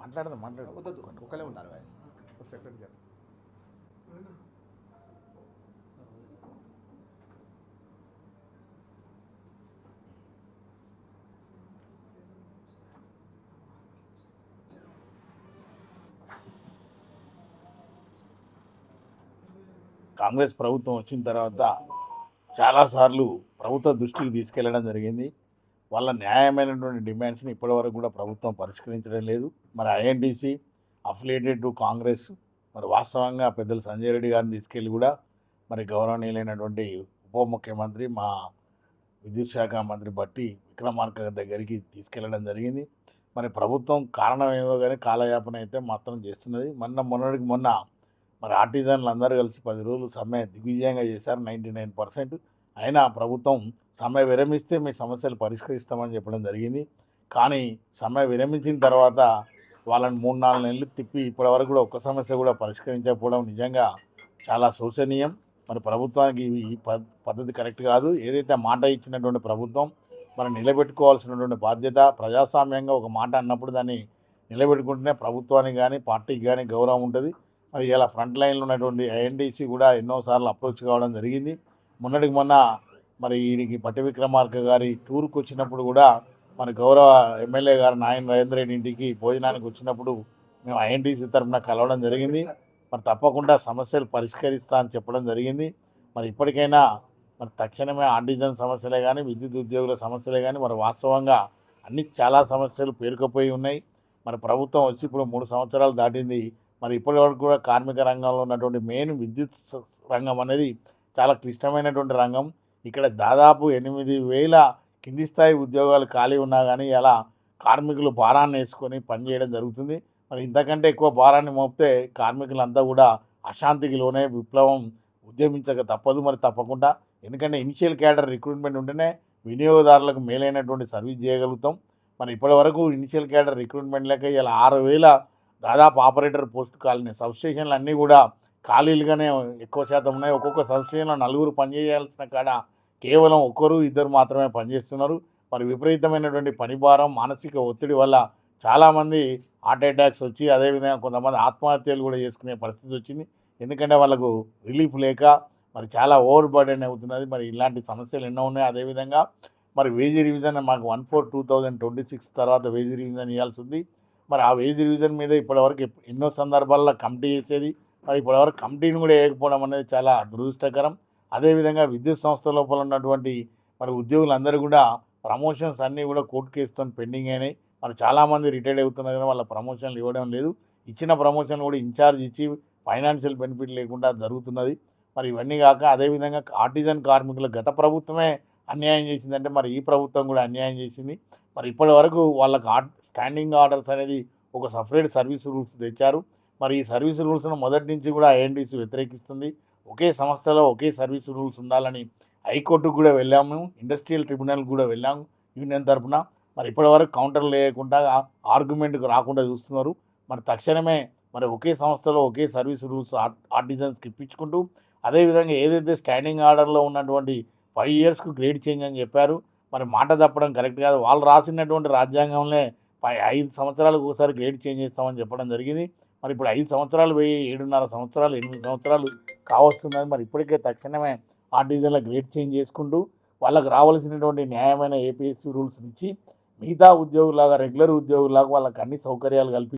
మాట్లాడు ఒకలే ఉండాలి సెక్రటరీ గారు. కాంగ్రెస్ ప్రభుత్వం వచ్చిన తర్వాత చాలాసార్లు ప్రభుత్వ దృష్టికి తీసుకెళ్లడం జరిగింది. వాళ్ళ న్యాయమైనటువంటి డిమాండ్స్ని ఇప్పటివరకు కూడా ప్రభుత్వం పరిష్కరించడం లేదు. మరి ఐఎన్టీసీ అఫిలియేటెడ్ టు కాంగ్రెస్ మరి వాస్తవంగా పెద్దలు సంజయ్ రెడ్డి గారిని తీసుకెళ్ళి కూడా మరి గౌరవనీయులైనటువంటి ఉప ముఖ్యమంత్రి మా విద్యుత్ శాఖ మంత్రి బట్టి విక్రమార్క దగ్గరికి తీసుకెళ్లడం జరిగింది. మరి ప్రభుత్వం కారణం ఏమో కానీ కాలయాపన అయితే మాత్రం చేస్తున్నది. మొన్నటికి మొన్న మరి ఆర్టిజన్లు అందరూ కలిసి 10 రోజులు సమ్మె దిగ్విజయంగా చేశారు 99%. అయినా ప్రభుత్వం సమ్మె విరమిస్తే మీ సమస్యలు పరిష్కరిస్తామని చెప్పడం జరిగింది. కానీ సమ్మె విరమించిన తర్వాత వాళ్ళని 3-4 నెలలు తిప్పి ఇప్పటివరకు కూడా ఒక్క సమస్య కూడా పరిష్కరించకపోవడం నిజంగా చాలా శోచనీయం. మరి ప్రభుత్వానికి ఈ పద్ధతి కరెక్ట్ కాదు. ఏదైతే మాట ఇచ్చినటువంటి ప్రభుత్వం మరి నిలబెట్టుకోవాల్సినటువంటి బాధ్యత. ప్రజాస్వామ్యంగా ఒక మాట అన్నప్పుడు దాన్ని నిలబెట్టుకుంటేనే ప్రభుత్వానికి కానీ పార్టీకి కానీ గౌరవం ఉంటుంది. మరి ఇలా ఫ్రంట్ లైన్లో ఉన్నటువంటి ఐఎన్టీసీ కూడా ఎన్నోసార్లు అప్రోచ్ కావడం జరిగింది. మొన్నటికి మొన్న మరి వీడికి పట్టి విక్రమార్క గారి టూర్కి వచ్చినప్పుడు కూడా మరి గౌరవ ఎమ్మెల్యే గారు నాయన నరేంద్ర రెడ్డి ఇంటికి భోజనానికి వచ్చినప్పుడు మేము ఐఎన్టీసీ తరఫున కలవడం జరిగింది. మరి తప్పకుండా సమస్యలు పరిష్కరిస్తా అని చెప్పడం జరిగింది. మరి ఇప్పటికైనా మరి తక్షణమే ఆర్టిజన్ సమస్యలే కానీ విద్యుత్ ఉద్యోగుల సమస్యలే కానీ మరి వాస్తవంగా అన్ని చాలా సమస్యలు పేరుకుపోయి ఉన్నాయి. మరి ప్రభుత్వం వచ్చి ఇప్పుడు 3 సంవత్సరాలు దాటింది. మరి ఇప్పటివరకు కూడా కార్మిక రంగంలో ఉన్నటువంటి మెయిన్ విద్యుత్ రంగం అనేది చాలా క్లిష్టమైనటువంటి రంగం. ఇక్కడ దాదాపు 8,000 కింది స్థాయి ఉద్యోగాలు ఖాళీ ఉన్నా కానీ ఇలా కార్మికులు భారాన్ని వేసుకొని పనిచేయడం జరుగుతుంది. మరి ఇంతకంటే ఎక్కువ భారాన్ని మోపితే కార్మికులంతా కూడా అశాంతికి లోనే విప్లవం ఉద్యమించక తప్పదు. మరి తప్పకుండా ఎందుకంటే ఇనిషియల్ క్యాడర్ రిక్రూట్మెంట్ ఉంటేనే వినియోగదారులకు మేలైనటువంటి సర్వీస్ చేయగలుగుతాం. మరి ఇప్పటివరకు ఇనిషియల్ క్యాడర్ రిక్రూట్మెంట్ లేక ఇలా 6,000 దాదాపు ఆపరేటర్ పోస్ట్ ఖాళీ. సబ్స్టేషన్లు అన్నీ కూడా ఖాళీలుగానే ఎక్కువ శాతం ఉన్నాయి. ఒక్కొక్క సబ్స్టేషన్లో 4 పనిచేయాల్సిన కాడ కేవలం 1-2 మాత్రమే పనిచేస్తున్నారు. మరి విపరీతమైనటువంటి పనిభారం మానసిక ఒత్తిడి వల్ల చాలామంది హార్ట్ అటాక్స్ వచ్చి అదేవిధంగా కొంతమంది ఆత్మహత్యలు కూడా చేసుకునే పరిస్థితి వచ్చింది. ఎందుకంటే వాళ్ళకు రిలీఫ్ లేక మరి చాలా ఓవర్ బర్డెన్ అవుతున్నది. మరి ఇలాంటి సమస్యలు ఎన్నో ఉన్నాయి. అదేవిధంగా మరి వేజ్ రివిజన్ మాకు 1/4/2026 తర్వాత వేజ్ రివిజన్ ఇవ్వాల్సి ఉంది. మరి ఆ వేజ్ రివిజన్ మీద ఇప్పటివరకు ఎన్నో సందర్భాల్లో కమిటీ చేసేది. మరి ఇప్పటివరకు కమిటీని కూడా వేయకపోవడం అనేది చాలా దురదృష్టకరం. అదేవిధంగా విద్యుత్ సంస్థ లోపల ఉన్నటువంటి మరి ఉద్యోగులందరూ కూడా ప్రమోషన్స్ అన్నీ కూడా కోర్టు కేసుతో పెండింగ్ అయినాయి. మరి చాలామంది రిటైర్డ్ అవుతున్నారు కానీ వాళ్ళ ప్రమోషన్లు ఇవ్వడం లేదు. ఇచ్చిన ప్రమోషన్ కూడా ఇన్ఛార్జ్ ఇచ్చి ఫైనాన్షియల్ బెనిఫిట్ లేకుండా జరుగుతున్నది. మరి ఇవన్నీ కాక అదేవిధంగా ఆర్టిజన్ కార్మికులకు గత ప్రభుత్వమే అన్యాయం చేసిందంటే మరి ఈ ప్రభుత్వం కూడా అన్యాయం చేసింది. మరి ఇప్పటి వరకు వాళ్ళకి స్టాండింగ్ ఆర్డర్స్ అనేది ఒక సపరేట్ సర్వీస్ రూల్స్ తెచ్చారు. మరి ఈ సర్వీస్ రూల్స్ను మొదటి నుంచి కూడా ఐఎన్టీసీ వ్యతిరేకిస్తుంది. ఒకే సంస్థలో ఒకే సర్వీస్ రూల్స్ ఉండాలని హైకోర్టుకు కూడా వెళ్ళాము, ఇండస్ట్రియల్ ట్రిబ్యునల్కి కూడా వెళ్ళాము యూనియన్ తరఫున. మరి ఇప్పటివరకు కౌంటర్లు లేకుండా ఆర్గ్యుమెంట్కి రాకుండా చూస్తున్నారు. మరి తక్షణమే మరి ఒకే సంస్థలో ఒకే సర్వీస్ రూల్స్ ఆర్టిజన్స్కి ఇప్పించుకుంటూ అదేవిధంగా ఏదైతే స్టాండింగ్ ఆర్డర్లో ఉన్నటువంటి 5 yearsకు గ్రేడ్ చేంజ్ అని చెప్పారు. మరి మాట తప్పడం కరెక్ట్ కాదు. వాళ్ళు రాసినటువంటి రాజ్యాంగంలో 5 సంవత్సరాలకు ఒకసారి గ్రేడ్ చేంజ్ చేస్తామని చెప్పడం జరిగింది. మరి ఇప్పుడు 5 సంవత్సరాలు పోయి 7.5 సంవత్సరాలు 8 సంవత్సరాలు కావస్తున్నది. మరి ఇప్పటికే తక్షణమే ఆర్టిజన్ల గ్రేడ్ చేంజ్ చేసుకుంటూ వాళ్ళకు రావాల్సినటువంటి న్యాయమైన ఏపీఎస్సీ రూల్స్ ఇచ్చి మిగతా ఉద్యోగులాగా రెగ్యులర్ ఉద్యోగులాగా వాళ్ళకి అన్ని సౌకర్యాలు కల్పి